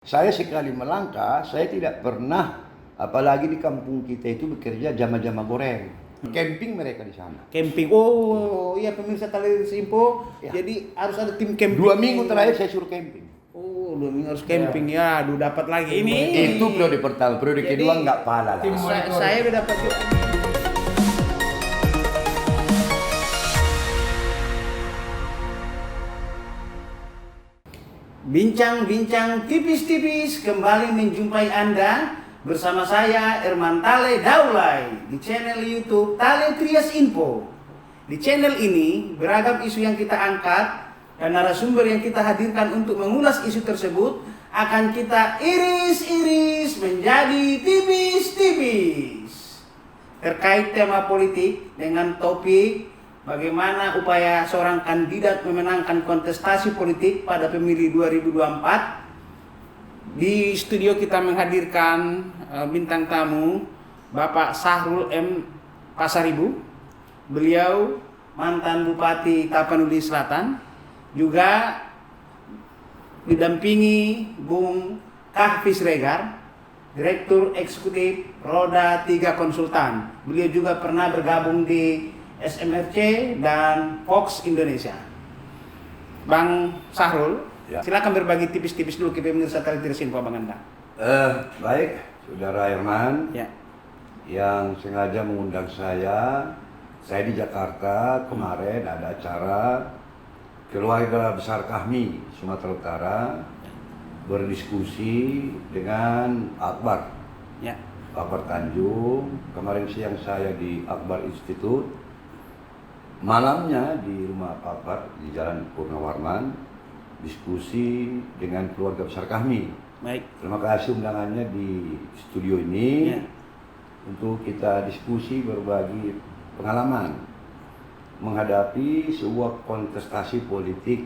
Saya sekali melangkah, saya tidak pernah, apalagi di kampung kita itu bekerja jama-jama goreng. Camping mereka di sana. Camping. Oh, iya pemirsa Televisi Info. Ya. Jadi harus ada tim camping. 2 minggu terakhir saya suruh camping. Oh, 2 minggu harus camping ya. Aduh, dapat lagi ini. Itu periode pertama, periode Jadi, kedua nggak pala lah. Saya udah dapat. Bincang-bincang tipis-tipis kembali menjumpai Anda bersama saya Erman Tale Daulay di channel YouTube Tale Trias Info. Di channel ini beragam isu yang kita angkat dan narasumber yang kita hadirkan untuk mengulas isu tersebut akan kita iris-iris menjadi tipis-tipis. Terkait tema politik dengan topik bagaimana upaya seorang kandidat memenangkan kontestasi politik pada pemilu 2024. Di studio kita menghadirkan bintang tamu Bapak Sahrul M. Pasaribu. Beliau mantan Bupati Tapanuli Selatan, juga didampingi Bung Kahfi Sregar, Direktur Eksekutif Roda 3 Konsultan. Beliau juga pernah bergabung di SMRC dan Fox Indonesia. Bang Sahrul, ya, silakan berbagi tipis-tipis dulu ke pemirsa Televisi Info Bang Anda. Baik, Saudara Herman, Ya. yang sengaja mengundang saya di Jakarta kemarin ada acara keluarga besar kami Sumatera Utara berdiskusi dengan Akbar. Ya. Akbar Tanjung. Kemarin siang saya di Akbar Institute, malamnya di rumah Pak Akbar di Jalan Purnawarman, diskusi dengan keluarga besar kami. Baik. Terima kasih undangannya di studio ini, Ya. untuk kita diskusi berbagi pengalaman menghadapi sebuah kontestasi politik.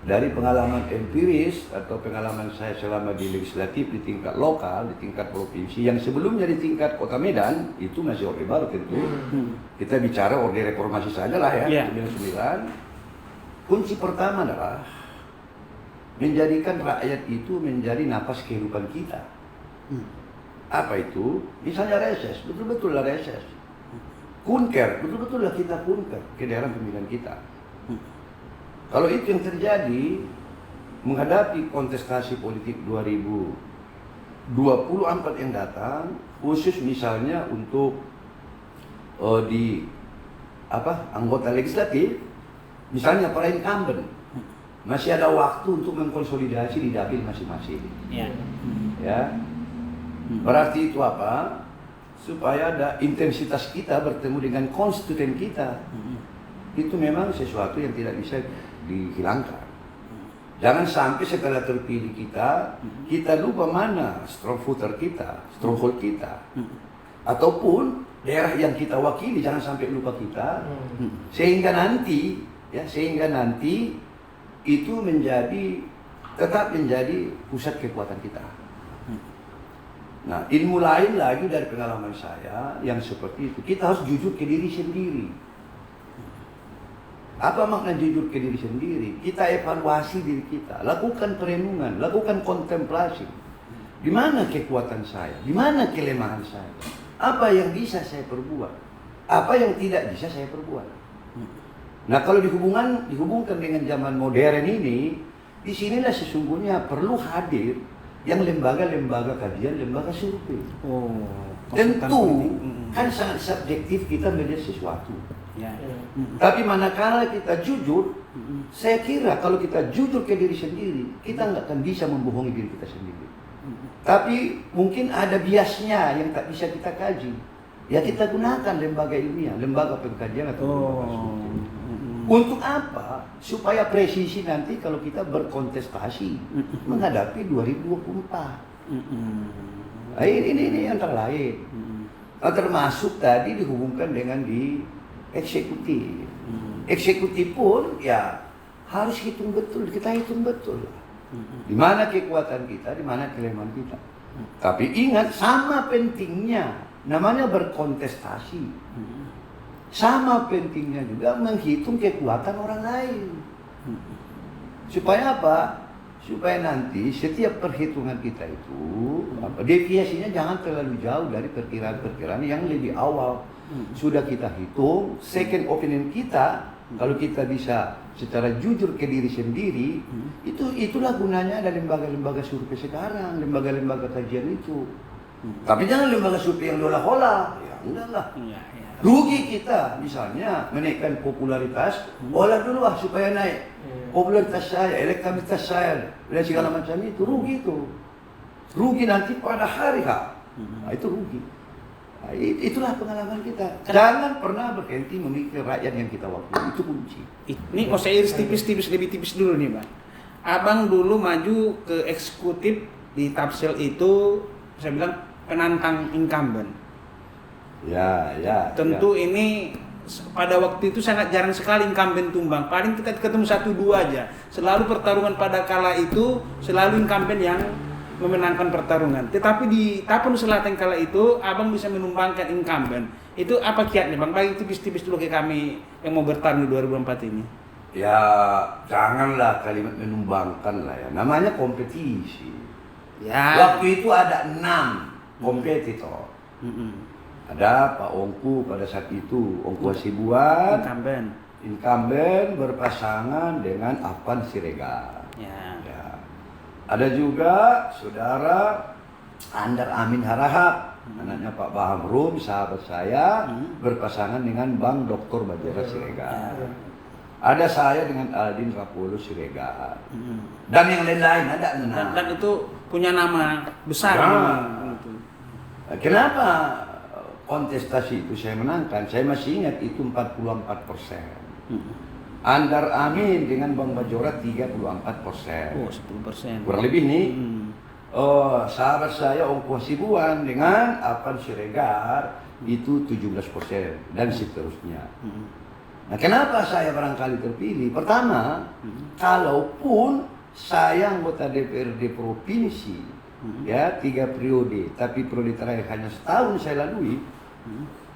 Dari pengalaman empiris atau pengalaman saya selama di legislatif di tingkat lokal, di tingkat provinsi, yang sebelumnya di tingkat kota Medan, itu masih orde baru tentu. Kita bicara orde reformasi saja lah ya, 99. Kunci pertama adalah menjadikan rakyat itu menjadi napas kehidupan kita. Apa itu? Misalnya reses, betul-betul lah reses. Kunker, betul-betul lah kita kunker ke daerah pemilihan kita. Kalau itu yang terjadi menghadapi kontestasi politik 2024 yang datang, khusus misalnya untuk anggota legislatif, misalnya para incumbent, masih ada waktu untuk mengkonsolidasi di dapil masing-masing. Ya. Ya, berarti itu apa? Supaya ada intensitas kita bertemu dengan konstituen kita. Itu memang sesuatu yang tidak bisa dihilangkan. Jangan sampai setelah terpilih kita lupa mana stronghold kita. Ataupun daerah yang kita wakili, jangan sampai lupa kita. Sehingga nanti itu tetap menjadi pusat kekuatan kita. Nah, ilmu lain lagi dari pengalaman saya yang seperti itu, kita harus jujur ke diri sendiri. Apa makna jujur ke diri sendiri? Kita evaluasi diri kita, lakukan perenungan, lakukan kontemplasi. Di mana kekuatan saya? Di mana kelemahan saya? Apa yang bisa saya perbuat? Apa yang tidak bisa saya perbuat? Nah, kalau dihubungkan dengan zaman modern ini, disinilah sesungguhnya perlu hadir yang lembaga-lembaga kajian, lembaga survei. Tentu kan sangat subjektif kita melihat sesuatu. Ya. Tapi manakala kita jujur, saya kira kalau kita jujur ke diri sendiri, kita nggak akan bisa membohongi diri kita sendiri. Tapi mungkin ada biasnya yang tak bisa kita kaji. Ya kita gunakan lembaga ilmiah, lembaga pengkajian atau lembaga survei. Untuk apa? Supaya presisi nanti kalau kita berkontestasi menghadapi 2024. Nah, ini antara lain. Termasuk tadi dihubungkan dengan di eksekutif. Eksekutif pun ya harus hitung betul, kita hitung betul. Di mana kekuatan kita, di mana kelemahan kita. Tapi ingat, sama pentingnya namanya berkontestasi. Sama pentingnya juga menghitung kekuatan orang lain. Supaya apa? supaya nanti setiap perhitungan kita itu deviasinya jangan terlalu jauh dari perkiraan-perkiraan yang lebih awal. Sudah kita hitung, second opinion kita, kalau kita bisa secara jujur ke diri sendiri, itulah gunanya ada lembaga-lembaga survei sekarang, lembaga-lembaga kajian itu. Tapi jangan lembaga survei yang hola-hola, ya enggak. Rugi kita, misalnya menaikkan popularitas, olah dulu supaya naik popularitas saya, elektabilitas saya, dan segala macam itu, rugi itu. Rugi nanti pada hari H. Nah, itu rugi. Nah, itulah pengalaman kita. Jangan pernah berhenti memikir rakyat yang kita wakili, itu kunci. Ini mau saya iris tipis-tipis, lebih tipis dulu nih Bang. Abang dulu maju ke eksekutif di Tapsel itu, saya bilang penantang incumbent. Ya. Tentu ini pada waktu itu sangat jarang sekali incumbent tumbang. Paling kita ketemu 1-2 aja. Selalu pertarungan pada kala itu selalu incumbent yang memenangkan pertarungan. Tetapi di Tapun Selatan kala itu abang bisa menumbangkan incumbent. Itu apa kiatnya Bang? Bagi tipis-tipis dulu ke kami yang mau bertarung di 2024 ini. Ya janganlah kalimat menumbangkan lah ya. Namanya kompetisi. Ya. Waktu itu ada 6 kompetitor. Ada Pak Ongku pada saat itu, Ongku Hasibuan, incumbent berpasangan dengan Afan Siregar. Ya. Ada juga saudara Andar Amin Harahap, anaknya Pak Baham Rum, sahabat saya, berpasangan dengan Bang Dr. Bajera Siregar. Ada saya dengan Aldin Rapolo Siregar. Dan yang lain-lain ada 6. Dan itu punya nama besar. Kenapa kontestasi itu saya menangkan? Saya masih ingat itu 44%. Andar Amin dengan Bang Bajora 34%. Oh, 10%. Kurang lebih nih. Sahabat saya Ongku Hasibuan dengan Afan Siregar itu 17% dan seterusnya. Nah, kenapa saya barangkali terpilih? Pertama, kalaupun saya anggota DPRD provinsi, ya 3 periode, tapi periode terakhir hanya setahun saya lalui,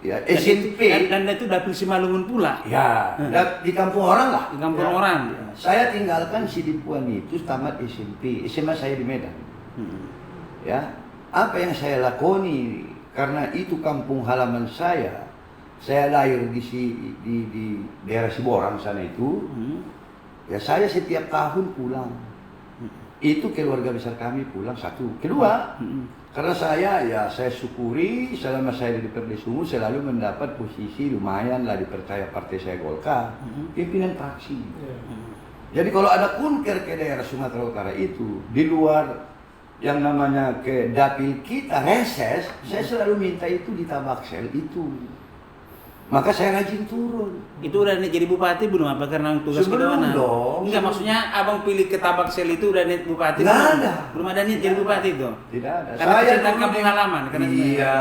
ya SMP. Dan itu dapil Simalungun pula. Ya, di kampung orang lah. Di kampung orang. Saya tinggalkan Sidipuan itu tamat SMP, SMA saya di Medan. Ya, apa yang saya lakoni karena itu kampung halaman saya. Saya lahir di daerah Siborang sana itu. Ya saya setiap tahun pulang. Itu keluarga besar kami pulang satu. Kedua, karena saya syukuri selama saya di DPRD Sumut selalu mendapat posisi lumayan lah dipercaya partai saya Golkar, pimpinan fraksi. Jadi kalau ada kunker ke daerah Sumatera Utara itu, di luar yang namanya ke dapil kita reses, saya selalu minta itu di Tabaksel itu. Maka saya rajin turun. Itu udah jadi bupati belum? Apa karena tugas Sebelum kedewanan? dong. Enggak, maksudnya abang pilih ke Tabaksel itu udah niat bupati? Nggak belum? ada. Belum ada niat jadi bupati itu? Tidak ada. Karena saya kecintaan kampung halaman. Iya.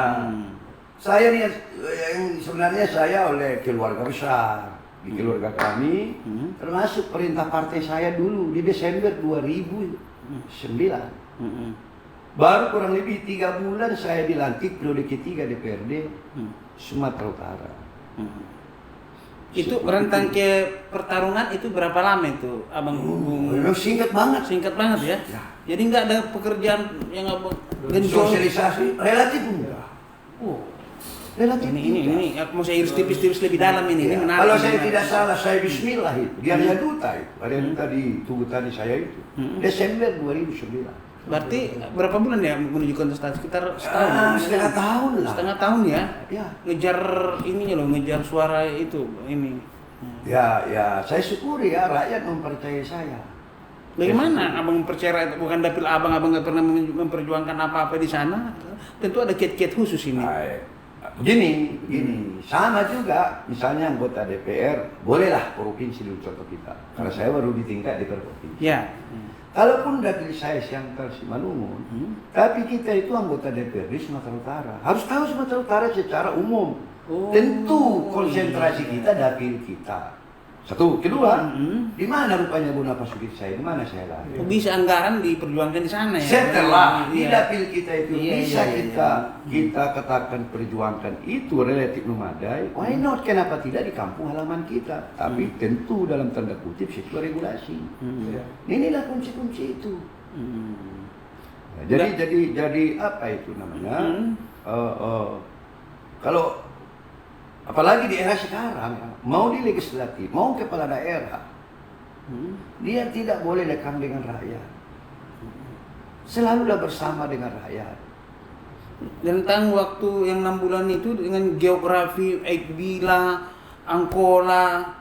Saya nih sebenarnya saya oleh keluarga besar. Di keluarga kami, termasuk perintah partai saya dulu di Desember 2009. Baru kurang lebih 3 bulan saya dilantik periode ketiga DPRD Sumatera Utara. Itu rentang ke pertarungan itu berapa lama itu abang? Singkat banget. Singkat banget ya? Jadi nggak ada pekerjaan yang abang sosialisasi relatif enggak. Relatif ini aku mau saya iris tipis-tipis lebih dalam ini. Ini menarik. Kalau saya tidak salah, saya bismillah itu. Dia hanya duta itu. Ada duta di tubuh tani saya itu. Desember 2009. Berarti berapa bulan ya menuju kontestasi? Sekitar setahun. Setengah tahun lah. Setengah tahun ya? Ya. Ngejar ininya loh, ngejar suara itu ini. Ya, saya syukuri ya rakyat mempercayai saya. Bagaimana abang percaya bukan dapil abang nggak pernah memperjuangkan apa-apa di sana? Tentu ada kiat-kiat khusus ini. Begini, sama juga. Misalnya anggota DPR, bolehlah provinsi dulu contoh kita. Karena saya baru di tingkat DPR provinsi. Ya. Kalaupun dapil saya Siantar Simalungun, tapi kita itu anggota DPRD Sumatera Utara. Harus tahu Sumatera Utara secara umum. Tentu konsentrasi kita dapil kita. Satu, kedua, di mana rupanya Bu Napasuki saya? Di mana saya lari? Kok bisa anggaran diperjuangkan di sana ya? Setelah di Iya. dapil kita itu Iya, bisa iya, iya. kita katakan perjuangkan itu relatif memadai, why not? Kenapa tidak di kampung halaman kita? Tapi tentu dalam tanda kutip sesuai regulasi. Inilah kunci-kunci itu. Ya, jadi apa itu namanya? Kalau apalagi di era sekarang, mau di legislatif, mau kepala daerah, dia tidak boleh lekang dengan rakyat. Selalulah bersama dengan rakyat. Tentang waktu yang 6 bulan itu dengan geografi Aikbila, Angkola,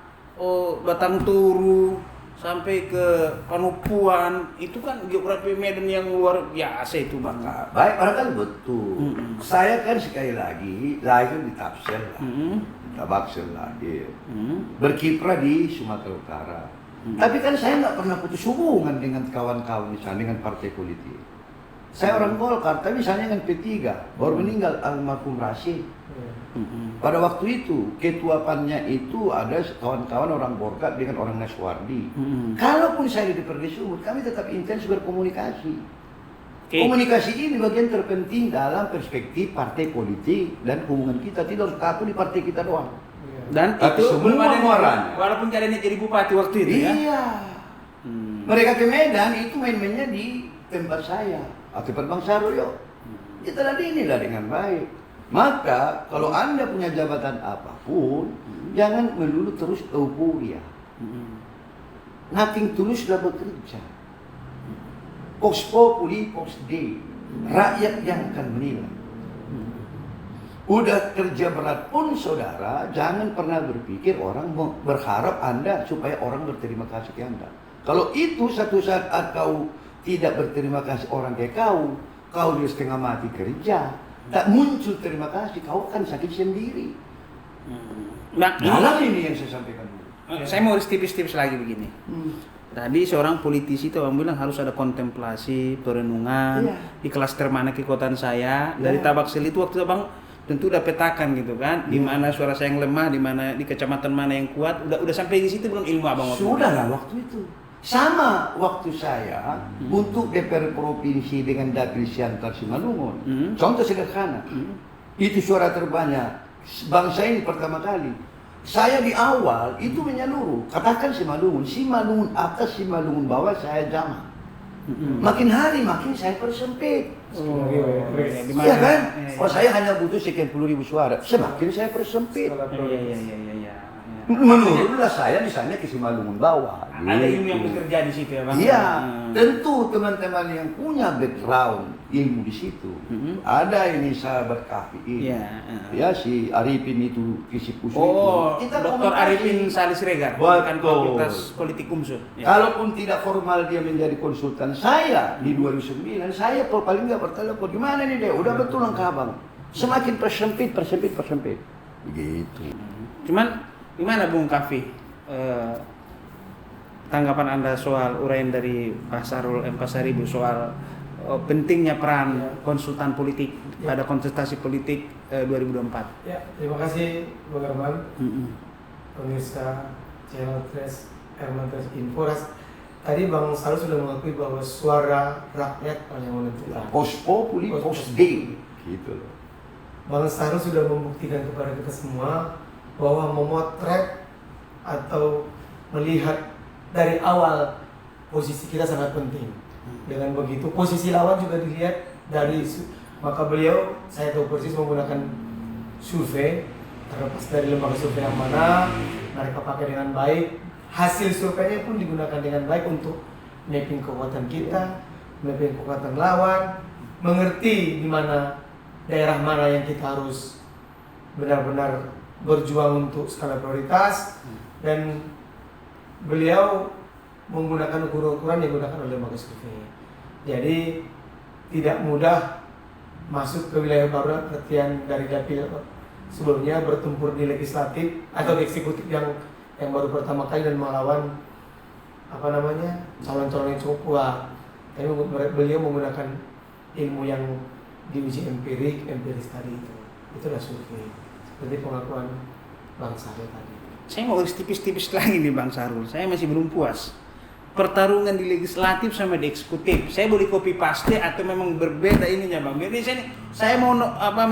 Batang Toru, sampai ke Panupuan, itu kan geografi Medan yang luar biasa itu Bang. Baik, barangkali betul. Saya kan sekali lagi lahir di Tapsel lah, di Tabaksel lah, berkiprah di Sumatera Utara. Tapi kan saya nggak pernah putus hubungan dengan kawan-kawan misalnya dengan partai politik. Saya orang Golkar, tapi misalnya dengan P3, baru meninggal almarhum Rashid. Pada waktu itu, ketua PAN-nya itu ada kawan-kawan orang Golkar dengan orang Naswardi. Kalaupun saya di DPRD Sumut, kami tetap intens berkomunikasi. Komunikasi ini bagian terpenting dalam perspektif partai politik dan hubungan kita. Tidak harus kaku di partai kita doang. Dan Tapi itu semua belum ada muaranya. walaupun keadaannya jadi bupati waktu itu ya. Iya. Mereka ke Medan itu main-mainnya di tempat saya atau tempat Bang Sarulyo. Kita inilah dengan baik. Maka kalau Anda punya jabatan apapun, jangan melulu terus euforia. Nothing tulus sudah bekerja. Vox populi, vox dei. Rakyat yang akan menilai. Udah kerja berat pun saudara, jangan pernah berpikir orang berharap Anda supaya orang berterima kasih ke Anda. Kalau itu satu saat kau tidak berterima kasih orang ke kau di setengah mati kerja, tak muncul terima kasih, kau akan sakit sendiri. Nah, ini yang saya sampaikan dulu. Saya mau tips-tips lagi begini. Tadi seorang politisi itu orang bilang harus ada kontemplasi, perenungan di klaster mana kekuatan saya. Dari Tabaksel itu waktu itu Bang tentu udah petakan gitu kan, di mana suara saya yang lemah, di mana di kecamatan mana yang kuat, udah sampai di situ belum ilmu Abang waktu Sudah lah waktu itu. Sama waktu saya untuk DPR Provinsi dengan Dapil Siantar Simalungun. Contoh sederhana. Itu suara terbanyak bangsa ini pertama kali. Saya di awal itu menyeluruh. Katakan Simalungun atas, Simalungun bawah saya jamah. Makin hari makin saya persempit. Iya kan? Oh saya hanya butuh sekian puluh ribu suara. Semakin saya persempit. Iya. Menurutlah saya misalnya ke Simalungun bawah. Ada ilmu yang bekerja di situ ya Bang. Iya, tentu teman-teman yang punya background ilmu di situ. Ada ini sahabat KPI. Ya si Arifin itu Kisipusu itu. Dr. Arifin Salis Regar, kan Fakultas Politik Unsur. Kalaupun tidak formal dia menjadi konsultan saya di 2009, saya paling nggak bertelepon gimana nih deh, udah betul langkah Bang. Semakin persempit. Begitu. Cuman gimana Bung Kafi? Tanggapan Anda soal uraian dari Pak Sarul M. Pasaribu soal pentingnya peran konsultan politik pada kontestasi politik 2024. Ya, terima kasih Bang Herman. Pemirsa channel Herman Info. Tadi Bang Sarul sudah mengakui bahwa suara rakyat yang menentukan. Vox populi, vox dei. Gitu loh. Bang Sarul sudah membuktikan kepada kita semua bahwa memotret atau melihat dari awal posisi kita sangat penting. Dengan begitu posisi lawan juga dilihat dari maka beliau, saya tahu persis menggunakan survei, terlepas dari lembaga survei yang mana mereka pakai dengan baik, hasil surveinya pun digunakan dengan baik untuk mapping kekuatan kita, mapping kekuatan lawan, mengerti di mana daerah mana yang kita harus benar-benar berjuang untuk skala prioritas, dan beliau menggunakan ukuran-ukuran yang digunakan oleh lembaga survei. Jadi tidak mudah masuk ke wilayah baru, artian dari dapil sebelumnya bertempur di legislatif atau di eksekutif yang baru pertama kali dan melawan calon-calon yang cukup kuat. Tapi beliau menggunakan ilmu yang diuji empiris tadi itu. Itulah survei. Seperti pengakuan Bang Sarul tadi. saya mau tipis-tipis lagi nih Bang Sarul. Saya masih belum puas. Pertarungan di legislatif sama di eksekutif. Saya boleh copy paste atau memang berbeda ininya Bang. Jadi saya mau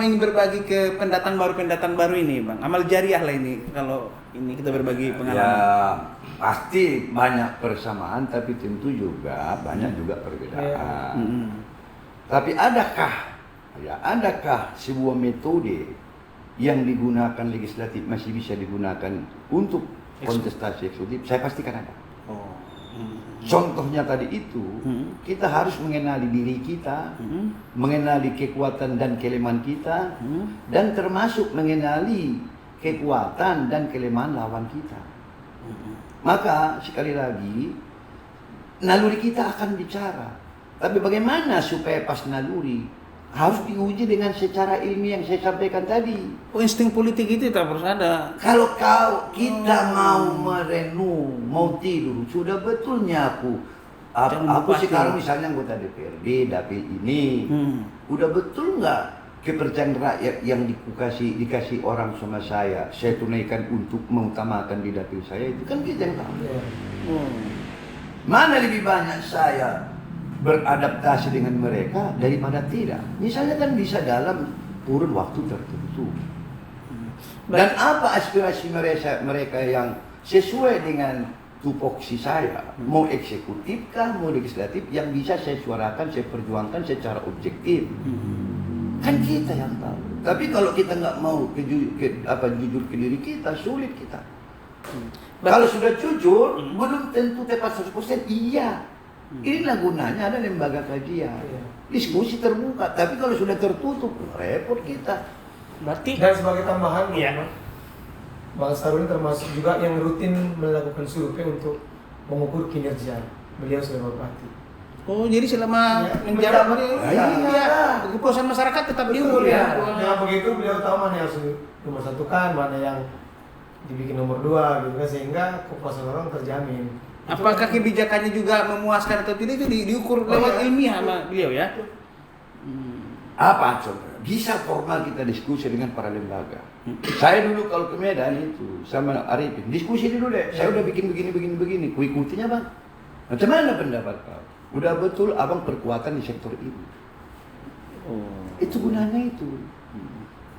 ingin berbagi ke pendatang baru ini Bang. Amal jariah lah ini kalau ini kita berbagi pengalaman. Ya, pasti banyak persamaan tapi tentu juga banyak juga perbedaan. Tapi adakah sebuah metode yang digunakan legislatif masih bisa digunakan untuk kontestasi eksekutif? Saya pastikan ada. Contohnya tadi itu, kita harus mengenali diri kita, mengenali kekuatan dan kelemahan kita, dan termasuk mengenali kekuatan dan kelemahan lawan kita. Maka sekali lagi, naluri kita akan bicara. Tapi bagaimana supaya pas naluri? Harus diuji dengan secara ilmiah yang saya sampaikan tadi. Oh, insting politik itu tak harus ada. Kalau kita mau merenung, mau tidur, sudah betulnya aku sekarang misalnya anggota DPRD, dapil ini, udah betul nggak kepercayaan rakyat yang dikasih orang sama saya tunaikan untuk mengutamakan di dapil saya itu kan kita yang tahu. Mana lebih banyak saya beradaptasi dengan mereka daripada tidak. Misalnya kan bisa dalam kurun waktu tertentu. Dan apa aspirasi mereka yang sesuai dengan tupoksi saya, mau eksekutif kah, mau legislatif, yang bisa saya suarakan, saya perjuangkan secara objektif. Kan kita yang tahu. Tapi kalau kita nggak mau jujur ke diri kita, sulit kita. Kalau sudah jujur, belum tentu tepat 100%. Iya. Inilah gunanya ada lembaga kajian, diskusi terbuka. Tapi kalau sudah tertutup, repot kita. Berarti dan sebagai tambahan, Bang Sarul termasuk juga yang rutin melakukan survei untuk mengukur kinerja beliau sebagai bupati. Oh, jadi selama menjabat kepuasan masyarakat tetap diukur ya. Dengan begitu beliau tahu mana yang harus nomor satukan, mana yang dibikin nomor 2 gitu kan, sehingga kepuasan orang terjamin. Apakah kebijakannya juga memuaskan atau tidak itu diukur lewat ilmiah sama beliau ya? Apa contoh? Bisa formal kita diskusi dengan para lembaga. Saya dulu kalau ke Medan itu sama Arifin, diskusi dulu deh. Saya udah bikin begini. Kuikutinya Bang. Macam mana pendapat kau? Udah betul abang perkuatan di sektor ini. Itu gunanya itu.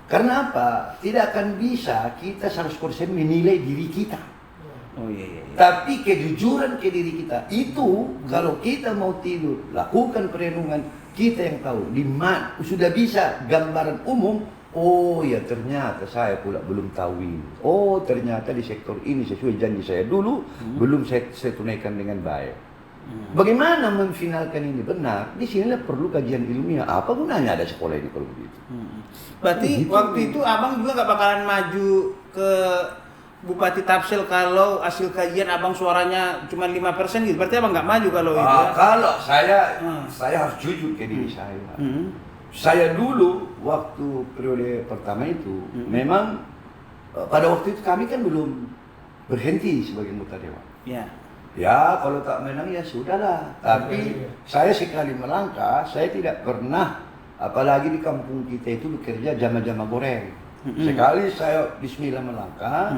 Karena apa? Tidak akan bisa kita 100% menilai diri kita. Tapi kejujuran ke diri kita itu kalau kita mau tidur, lakukan perenungan, kita yang tahu di mana sudah bisa gambaran umum. Oh ya ternyata saya pula belum tahu ini. Oh ternyata di sektor ini sesuai janji saya dulu belum saya tunaikan dengan baik. Bagaimana memfinalkan ini benar? Di sinilah perlu kajian ilmiah. Apa gunanya ada sekolah ini kalau begitu? Berarti waktu itu abang juga gak bakalan maju ke Bupati Tapsel kalau hasil kajian abang suaranya cuma 5% gitu. Berarti abang nggak maju kalau itu ya? Kalau saya harus jujur ke diri saya. Saya dulu waktu periode pertama itu memang pada waktu itu kami kan belum berhenti sebagai anggota dewan. Ya kalau tak menang ya sudahlah. Tapi saya sekali melangkah, saya tidak pernah, apalagi di kampung kita itu bekerja jama-jama goreng. Sekali saya bismillah melangkah,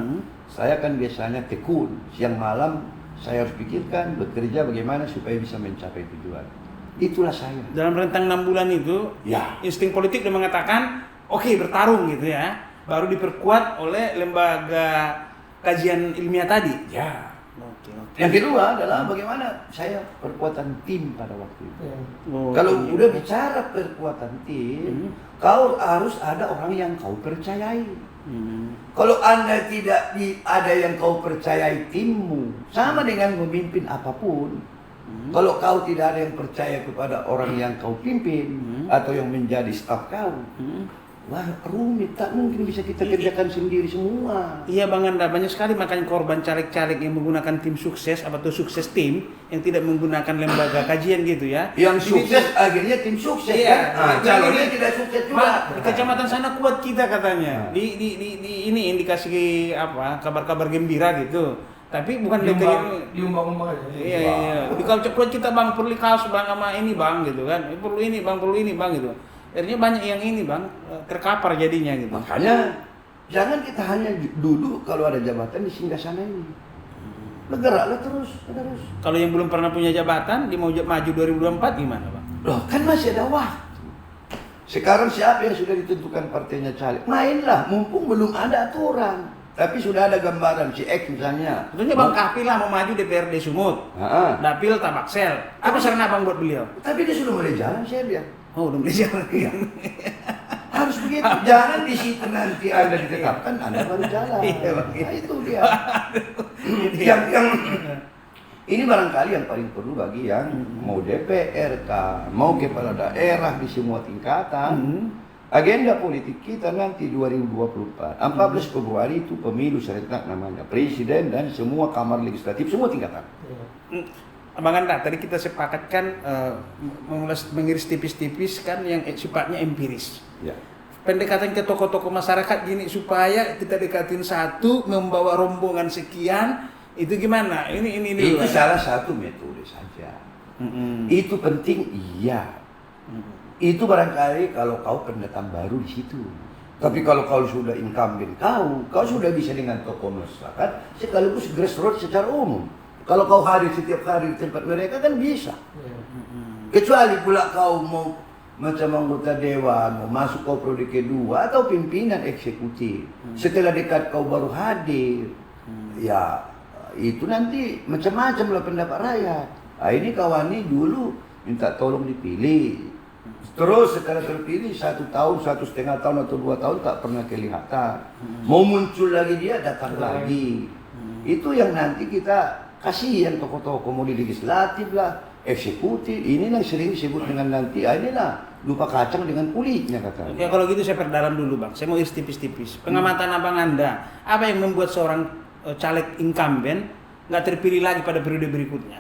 saya kan biasanya tekun. Siang malam saya harus pikirkan, bekerja bagaimana supaya bisa mencapai tujuan. Itulah saya. Dalam rentang 6 bulan itu, insting politik udah mengatakan, oke, bertarung gitu ya. Baru diperkuat oleh lembaga kajian ilmiah tadi. Ya. Yang kedua adalah bagaimana saya perkuatan tim pada waktu itu. Kalau udah bicara perkuatan tim, kau harus ada orang yang kau percayai. Kalau Anda tidak ada yang kau percayai timmu, sama dengan memimpin apapun. Kalau kau tidak ada yang percaya kepada orang yang kau pimpin atau yang menjadi staf kau, wah rumit, tak mungkin bisa kita kerjakan sendiri semua. Iya Bang Anda, banyak sekali makanya korban caleg-caleg yang menggunakan tim sukses atau sukses tim yang tidak menggunakan lembaga kajian gitu ya. Yang sukses akhirnya tim sukses kan? Calonnya tidak sukses juga. Di kecamatan sana kuat kita katanya. Di ini indikasi apa kabar-kabar gembira gitu. Tapi bukan diumbang-umbang aja. Iya. Di kuat kita Bang perlu kaos Bang sama ini Bang gitu kan. Perlu ini Bang gitu. Akhirnya banyak yang ini Bang terkapar jadinya gitu. Makanya Jangan kita hanya dulu kalau ada jabatan di singgah sana ini. Bergeraklah terus. Kalau yang belum pernah punya jabatan, dia mau maju 2024 gimana, Bang? Loh, kan masih ada waktu. Sekarang siapa yang sudah ditentukan partainya caleg? Mainlah, mumpung belum ada aturan. Tapi sudah ada gambaran si X misalnya. Tentunya Bang Kapil lah mau maju DPRD Sumut. Dapil Tabaksel. Apa saran Abang buat beliau? Tapi dia sudah mulai jalan, saya lihat. Oh, udah mulai jalan. Harus begitu. Jangan di situ nanti Anda ditetapkan, Anda baru jalan. Iya, Bang. Nah, itu dia. yang ini barangkali yang paling perlu bagi yang mau DPR kah, mau kepala daerah di semua tingkatan. Agenda politik kita nanti 2024, 14 Februari itu pemilu serentak namanya, presiden dan semua kamar legislatif, semua tingkatan. Abang Anda, tadi kita sepakatkan mengiris tipis-tipis kan yang sifatnya empiris. Ya. Pendekatan ke tokoh-tokoh masyarakat gini supaya kita dekatin satu, membawa rombongan sekian, itu gimana? Ini Itu dulu. salah satu metode saja. Itu penting, iya. Itu barangkali kalau kau pendatang baru di situ. Tapi kalau kau sudah incumbent, kau sudah bisa dengan tokoh masyarakat sekaligus grassroots secara umum. Kalau kau hadir setiap hari di tempat mereka kan bisa. Kecuali pula kau mau macam anggota dewan, mau masuk kau prodi kedua atau pimpinan eksekutif. Setelah dekat kau baru hadir. Ya, itu nanti macam-macam lah pendapat rakyat. Nah, ini kawan ini dulu minta tolong dipilih. Terus setelah terpilih 1 tahun, 1,5 tahun atau 2 tahun tak pernah kelihatan. Mau muncul lagi dia datang lagi. Itu yang nanti kita kasihan tokoh-tokoh mau di legislatif lah, eksekutif. Ini yang sering disebut dengan nanti, inilah lupa kacang dengan kulitnya katanya. Ya kalau gitu saya perdalam dulu Bang. Saya mau iris tipis-tipis. Pengamatan Abang Anda, apa yang membuat seorang caleg incumbent nggak terpilih lagi pada periode berikutnya?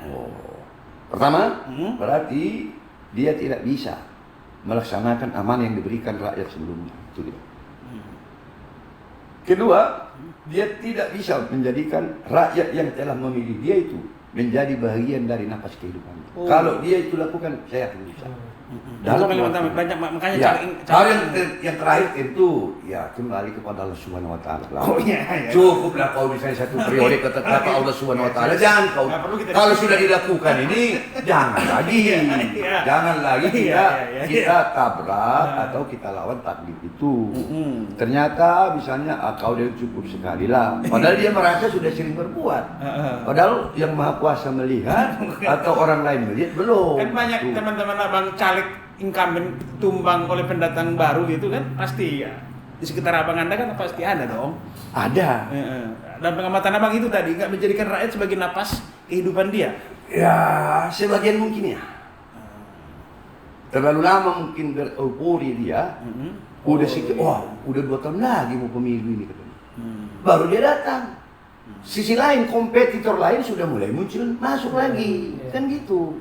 Pertama, berarti dia tidak bisa melaksanakan amanah yang diberikan rakyat sebelumnya. Itu dia. Kedua, dia tidak bisa menjadikan rakyat yang telah memilih dia itu menjadi bagian dari nafas kehidupannya. Kalau dia itu lakukan, saya akan bisa. Dalam banyak makanya ya, caleg yang terakhir tentu ya kembali kepada Allah Subhanahu wa taala. Oh iya. Cukuplah kau misalnya 1 periode tetap Allah Subhanahu wa taala. Jangan kau. Kalau sudah dilakukan ini jangan lagi. Jangan lagi kita tabrak atau kita lawan takdir itu. Ternyata misalnya kau dia cukup sekali lah. Padahal dia merasa sudah sering berbuat. Padahal yang Maha Kuasa melihat atau orang lain melihat belum. Kan banyak teman-teman Abang caleg incumbent tumbang oleh pendatang baru gitu kan pasti ya di sekitar Abang Anda kan pasti ada dong. Ada. Dan pengamatan Abang itu tadi nggak menjadikan rakyat sebagai napas kehidupan dia. Ya sebagian mungkin ya. Terlalu lama mungkin bereufori dia. Udah sikit, udah 2 tahun lagi mau pemilu ini katanya. Baru dia datang. Sisi lain kompetitor lain sudah mulai muncul masuk lagi kan gitu.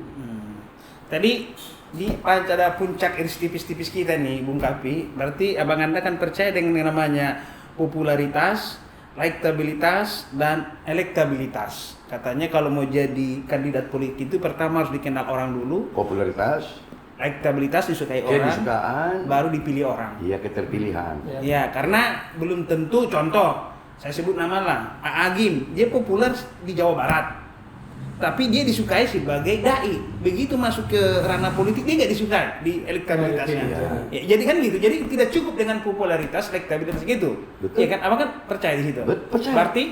Tadi di pada puncak iris tipis-tipis kita nih Bung Kapi, berarti Abang Anda kan percaya dengan yang namanya popularitas, elektabilitas dan elektabilitas. Katanya kalau mau jadi kandidat politik itu pertama harus dikenal orang dulu, Popularitas, elektabilitas disukai orang, kesukaan, baru dipilih orang. iya keterpilihan. Ya, karena belum tentu contoh, saya sebut nama lah, Agim, dia populer di Jawa Barat. Tapi dia disukai sebagai dai. Begitu masuk ke ranah politik dia nggak disukai di elektabilitasnya. Ya, jadi kan gitu. Jadi tidak cukup dengan popularitas, elektabilitas gitu. Betul. Ya kan, Abang kan percaya di situ. Percaya. Berarti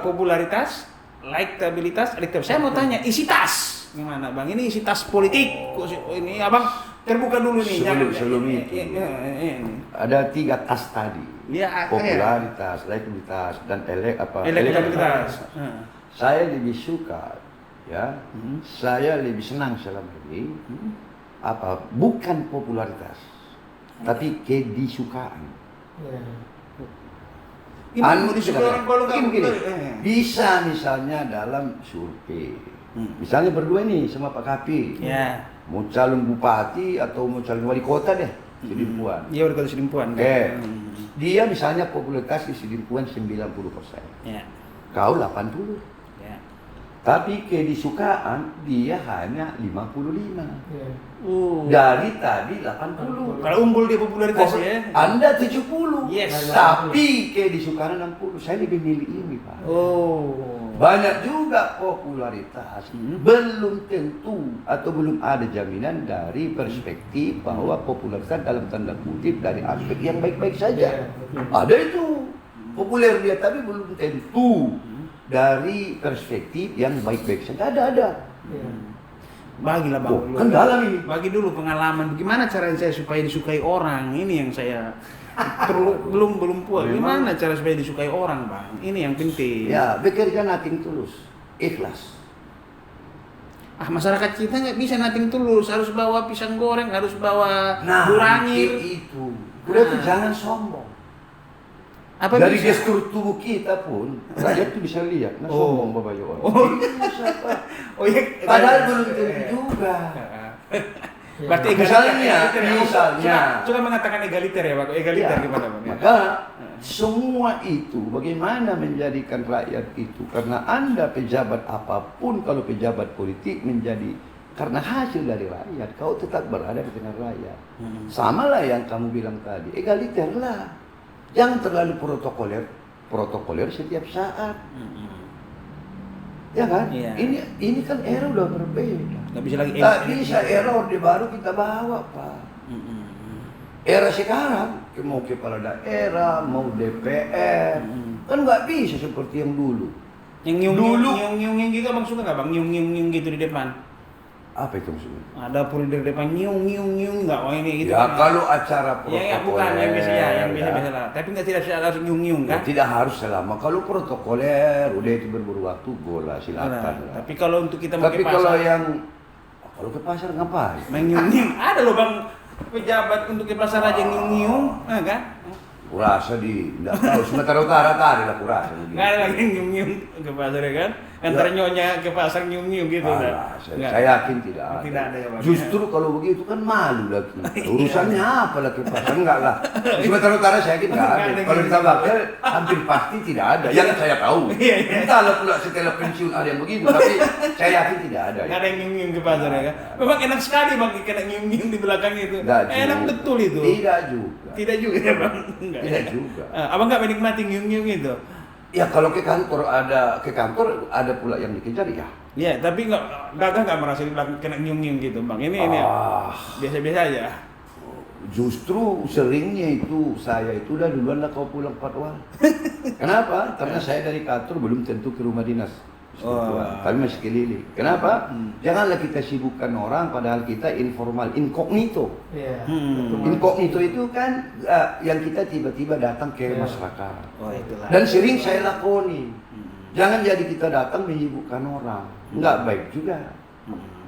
popularitas, elektabilitas, elektabilitas. Saya mau tanya isi tas gimana Bang? Ini isi tas politik. Ini Abang terbuka dulu nih. Sebelum itu ada 3 tas tadi. Ya, Popularitas, elektabilitas dan elektabilitas. Saya lebih suka, ya, saya lebih senang selama ini, bukan popularitas, tapi kedisukaan. Begini, bisa misalnya dalam survei, misalnya berdua nih sama Pak Kapi, mau calon bupati atau mau calon wali kota deh, Sidimpuan. Iya, wali kota Sidimpuan. Oke, dia misalnya popularitas di Sidimpuan 90%, kau 80%. Tapi kedisukaan dia hanya 55. Ya. Dari tadi 80. Kalau unggul dia popularitas ya. Anda 70. Yes. Tapi kedisukaan 60. Saya lebih milih ini, Pak. Oh. Banyak juga popularitas. Belum tentu atau belum ada jaminan dari perspektif bahwa popularitas dalam tanda kutip dari aspek yang baik-baik saja. Ada itu. Populer dia tapi belum tentu dari perspektif yang baik-baik saja. Ada. Bagilah Bang. Oh, kan dalam ini. Bagi dulu pengalaman bagaimana cara saya supaya disukai orang. Ini yang saya belum puas. Gimana cara supaya disukai orang, Bang? Ini yang penting. Ya, bekerja nothing tulus. Ikhlas. Masyarakat kita nggak bisa nothing tulus, harus bawa pisang goreng, harus bawa Nah, burangir. itu. Udah tuh jangan sombong. Apa Dari bisa? gestur tubuh kita pun rakyat tuh bisa lihat. Nah, sombong Bapak Yohan. Oh iya. Padahal belum tentu juga. Berarti Misalnya. Suka mengatakan egaliter ya, Pak. Egaliter Ya, gimana, Bang? maka semua itu bagaimana menjadikan rakyat itu, karena Anda pejabat apapun, kalau pejabat politik menjadi karena hasil dari rakyat, kau tetap berada di tengah rakyat. Sama lah yang kamu bilang tadi, egaliter lah. Jangan terlalu protokoler setiap saat. Ya kan? Iya. Ini kan era udah berbeda. Nggak bisa lagi. Tak bisa era orde baru kita bawa, Pak. Era sekarang, mau kepala daerah, mau DPR, kan nggak bisa seperti yang dulu. Yang nyung gitu Abang suka nggak Bang? Nyung gitu di depan. Apa itu maksudnya? Ada pun di depan nyung nggak? Oh ini gitu. Ya kalau acara Ya bukan yang biasa ya, yang biasa lah. Tapi nggak tidak harus nyung Ya, kan? tidak harus selama. Kalau protokoler, udah itu berburu waktu, bola silakan lah. Tapi kalau untuk kita Tapi ke kalau pasar, kalau ke pasar ngapain? main nyung ada loh Bang pejabat untuk ke pasar aja nyung kan? Kurasa di Sumatera Utara tadi lah kurasa. Nggak ada lagi nyung ke pasar ya kan? Antara nyonya ke pasar nyung gitu Ah, kan? saya yakin tidak ada. Tidak ada ya, Bang. Justru kalau begitu kan malu lagi. Urusannya apa lagi pasar? Enggak lah. Di Sumatera Utara saya yakin enggak ada. Kalau di Tabaknya hampir pasti tidak ada. Yang saya tahu. Entahlah pula setelah pensiun ada yang begitu. Tapi saya yakin tidak ada. Nggak ada yang nyung ke pasar ya kan? Memang enak sekali Bang kena nyung di belakang itu. Enggak Enak juga. betul itu. Tidak juga. Tidak juga ya Bang? Enggak. Tidak juga. Abang nggak menikmati nyung itu? Ya kalau ke kantor ada pula yang dikejar ya. Ya, tapi Gagah nggak merasa di belakang kena nyung gitu Bang. Ini biasa-biasa aja. Justru seringnya itu saya itu udah duluan lah kau pulang patwal. Kenapa? Karena saya dari kantor belum tentu ke rumah dinas. Kami masih keliling. Kenapa? Janganlah kita sibukkan orang padahal kita informal, incognito. Iya. Incognito itu kan yang kita tiba-tiba datang ke masyarakat. Oh, itulah. Dan sering saya lakoni. Jangan jadi kita datang menyibukkan orang. Enggak baik juga.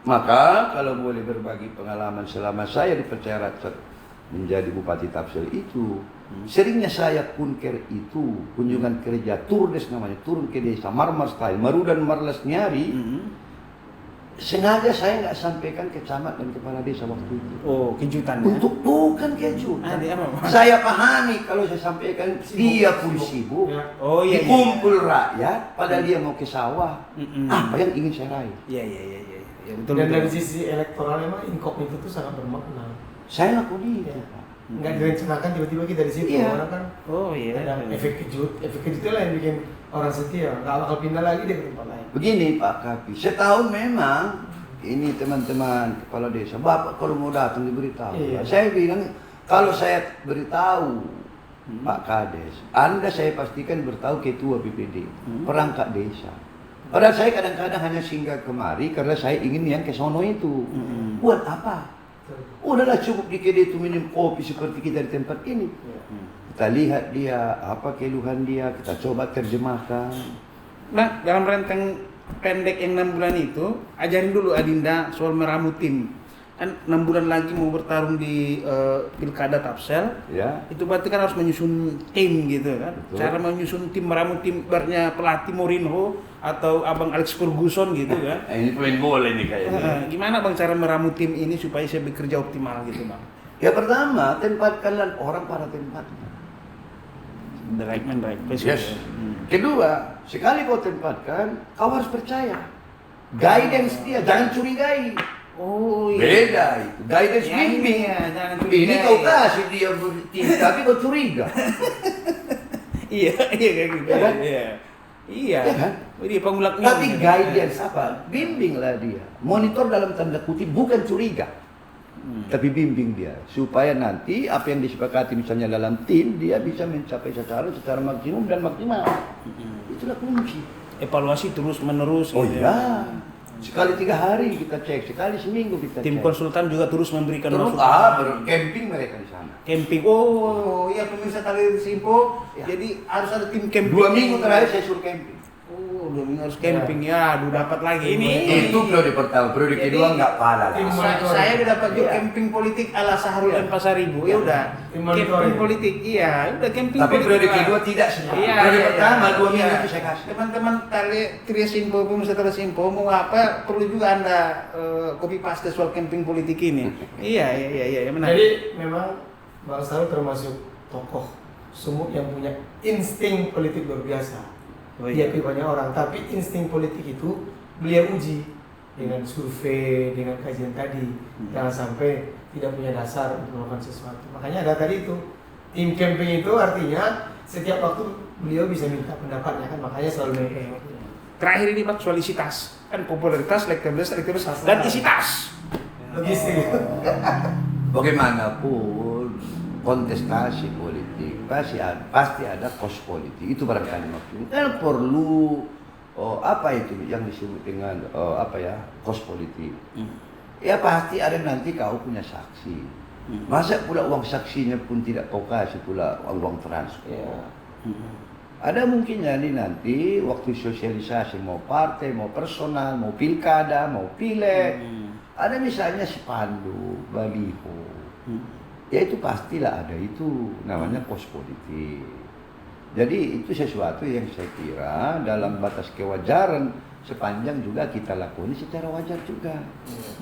Maka kalau boleh berbagi pengalaman selama saya dipercaya rakyat menjadi Bupati Tapsel itu, seringnya saya kunker itu, kunjungan kerja, turdes namanya, turun ke desa, marmar style, Marudan Marles Nyari, sengaja saya nggak sampaikan ke camat dan kepala desa waktu itu. Oh, kejutan ya? Untuk bukan kejutan. Ada apa, Pak? Saya pahami kalau saya sampaikan dia pun sibuk. Oh iya. Dikumpul rakyat, padahal dia mau ke sawah. Apa yang ingin saya raih? Iya, betul. Dan dari sisi elektoral memang incognito itu sangat bermakna. Saya lakukan itu. Pak. Nggak direncanakan tiba-tiba kita di situ. Iya. Karena kan Oh iya. ada efek kejut itulah yang bikin orang setia. Nggak bakal pindah lagi dia ke tempat lain. Begini Pak Kapi, setahun memang ini teman-teman kepala desa, Bapak kalau mau datang diberitahu. Iya. Saya bilang kalau saya beritahu Pak Kades, Anda saya pastikan beritahu ketua BPD, perangkat desa. Padahal saya kadang-kadang hanya singgah kemari karena saya ingin yang ke sono itu. Buat apa? Udahlah cukup di KD itu minum kopi seperti kita di tempat ini. Kita lihat dia, apa keluhan dia, kita coba terjemahkan. Nah, dalam rentang pendek yang 6 bulan itu, ajarin dulu Adinda soal meramu tim. Kan 6 bulan lagi mau bertarung di Pilkada Tapsel. Ya. Itu berarti kan harus menyusun tim gitu kan. Betul. Cara menyusun tim, meramu tim ibaratnya pelatih Mourinho atau Abang Alex Ferguson gitu kan. Ini pemain bola ini kayaknya. Gimana Bang cara meramu tim ini supaya saya bekerja optimal gitu Bang? Ya pertama, tempatkanlah orang pada tempatnya. The right man, right place. Yes. Kedua, sekali kau tempatkan, kau harus percaya. Guidance dia, jangan curigai. Oh iya. Beda itu. Guidance Ya, bimbing. iya, jangan curigai. Ini kau kasih dia bertindak, tapi kau curiga. Iya, kayak gitu. Iya kan? Iya. Iya. Iya kan? Oh, dia pengulak Tapi guidance apa? Bimbinglah dia. Monitor dalam tanda kutip, bukan curiga. Tapi bimbing dia supaya nanti apa yang disepakati misalnya dalam tim dia bisa mencapai secara maksimum dan maksimal. Itulah kunci. Evaluasi terus menerus. Oh gitu iya. Sekali 3 hari kita cek, sekali seminggu kita Tim cek. konsultan juga terus memberikan Terus masukan. camping mereka di sana. Camping. Oh iya, pemirsa Tali Info. Ya. Jadi harus ada tim camping. 2 minggu terakhir saya suruh camping. Oh, 2 minggu harus camping ya. Aduh, dapat lagi ini. Itu periode pertama, periode Jadi, kedua nggak pala lah. tim Saya udah dapat juga Iya. camping politik ala Sahrul Iya. dan Pasaribu. Ya Iya. udah. Tim Camping monitoring. politik. Iya, udah camping Tapi politik. periode Pak. kedua tidak semua. Iya, Periode iya, pertama iya. 2 minggu Iya. itu saya kasih. Teman-teman Tali Trias Info, pemirsa Tali Info mau apa? Perlu juga Anda copy paste soal camping politik ini. Iya, benar. Jadi memang Bang Sahrul termasuk tokoh sumuk yang punya insting politik luar biasa. Oh, iya. Diakui banyak orang, tapi insting politik itu beliau uji dengan survei, dengan kajian tadi. Jangan sampai tidak punya dasar untuk melakukan sesuatu. Makanya ada tadi itu tim camping itu artinya setiap waktu beliau bisa minta pendapatnya kan, makanya selalu nempel. Terakhir ini Pak, soal isi tas. Kan popularitas, elektabilitas, dan isi tas. Logistik. Bagaimanapun kontestasi politik pasti ada kos politik, itu barangkali maksudnya. Kan perlu apa itu yang disebut dengan kos politik. Ya pasti ada nanti kau punya saksi. Masa pula uang saksinya pun tidak kau kasih pula uang transport. Ada mungkinnya nih nanti waktu sosialisasi mau partai, mau personal, mau pilkada, mau pileg. Ada misalnya spanduk, baliho. Ya itu pastilah ada itu, namanya pos politik. Jadi itu sesuatu yang saya kira dalam batas kewajaran sepanjang juga kita lakukan secara wajar juga.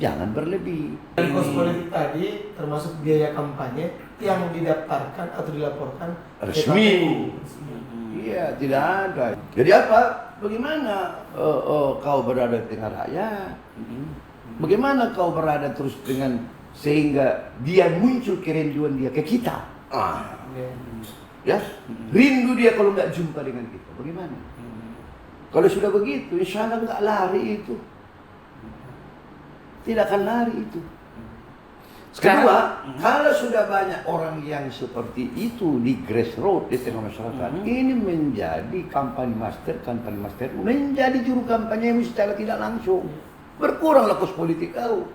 Jangan berlebih. Dan kos politik tadi termasuk biaya kampanye yang didaftarkan atau dilaporkan ke Resmi. KPU. Iya, tidak ada. Jadi apa? Bagaimana kau berada di tengah rakyat? Bagaimana kau berada terus dengan sehingga dia muncul kerinduan dia ke kita? Ya, rindu dia kalau nggak jumpa dengan kita. Bagaimana? Kalau sudah begitu, insya Allah nggak lari itu. Tidak akan lari itu. Kedua, kalau sudah banyak orang yang seperti itu di grassroots di tengah masyarakat, ini menjadi kampanye master, menjadi juru kampanye secara tidak langsung. Berkuranglah kos politik kau.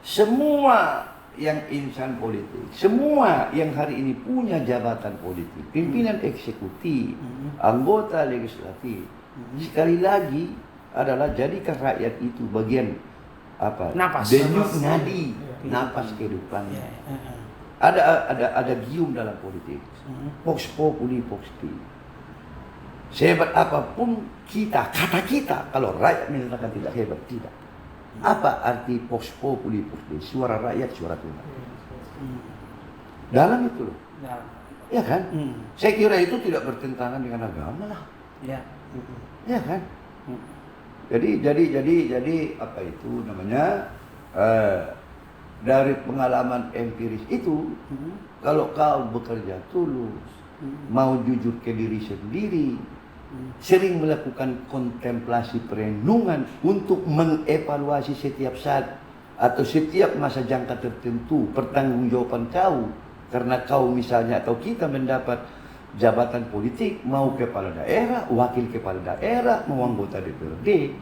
Semua yang insan politik, semua yang hari ini punya jabatan politik, pimpinan eksekutif, anggota legislatif, sekali lagi adalah jadikan rakyat itu bagian apa? Napas. Denyut Napas. nadi, napas kehidupannya. Ada gium dalam politik. Vox populi, vox dei. Sehebat apapun kita, kata kita, kalau rakyat menyatakan tidak hebat, tidak. Apa arti vox populi, vox dei? Suara rakyat, suara Tuhan. Dalam itu loh. Ya kan? Saya kira itu tidak bertentangan dengan agama lah. Ya. Ya kan? Jadi apa itu namanya? Dari pengalaman empiris itu, kalau kau bekerja tulus, mau jujur ke diri sendiri, sering melakukan kontemplasi perenungan untuk mengevaluasi setiap saat atau setiap masa jangka tertentu pertanggungjawaban kau, karena kau misalnya atau kita mendapat jabatan politik, mau kepala daerah, wakil kepala daerah, mau anggota DPRD,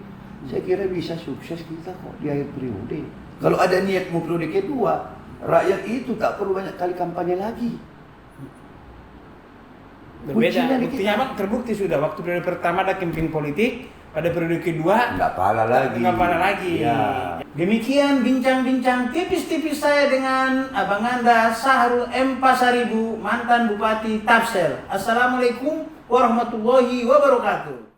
saya kira bisa sukses kita kok di akhir periode. Kalau ada niat mau periode kedua, rakyat itu tak perlu banyak kali kampanye lagi. Berbeda. Buktinya Bang, terbukti sudah. Waktu periode pertama ada camping politik, pada periode kedua Nggak pala lagi. Nggak pala lagi. Ya. Demikian bincang-bincang tipis-tipis saya dengan Abang Anda Sahrul M. Pasaribu, mantan Bupati Tapsel. Assalamualaikum warahmatullahi wabarakatuh.